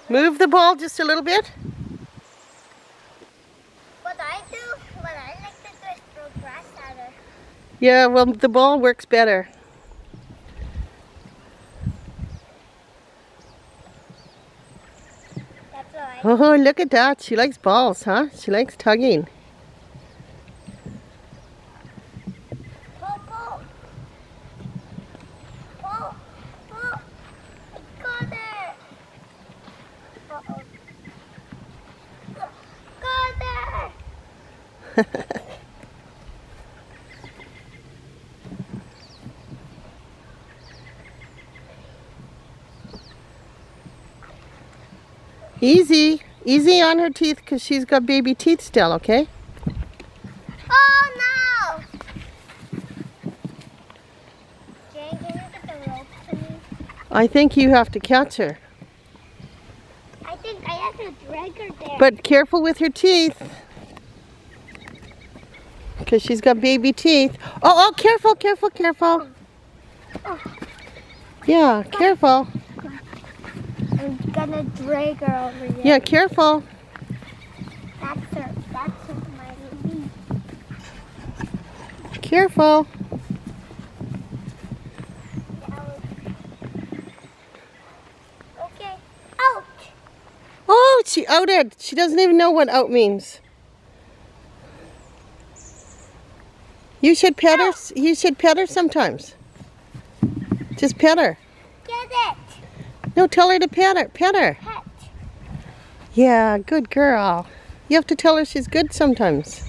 Move the ball just a little bit. What I like to do is throw grass at her. Yeah, well, the ball works better. That's what I Oh, look at that. She likes balls, huh? She likes tugging. Pull, pull. Pull, pull. I got it. Uh-oh. Got it. Easy. Easy on her teeth because she's got baby teeth still, okay? Oh no! Jane, can you get the rope to me? I think you have to catch her. I think I have to drag her there. But careful with her teeth. Because she's got baby teeth. Oh, careful, careful, careful. Oh. Yeah, careful. I'm gonna drag her over there. Yeah, careful. That's her. That's her, my baby. Careful. Okay. Ouch! Oh, she outed. She doesn't even know what out means. You should pet her. You should pet her sometimes. Just pet her. Get it! No, tell her to pet her. Pet her. Pet. Yeah, good girl. You have to tell her she's good sometimes.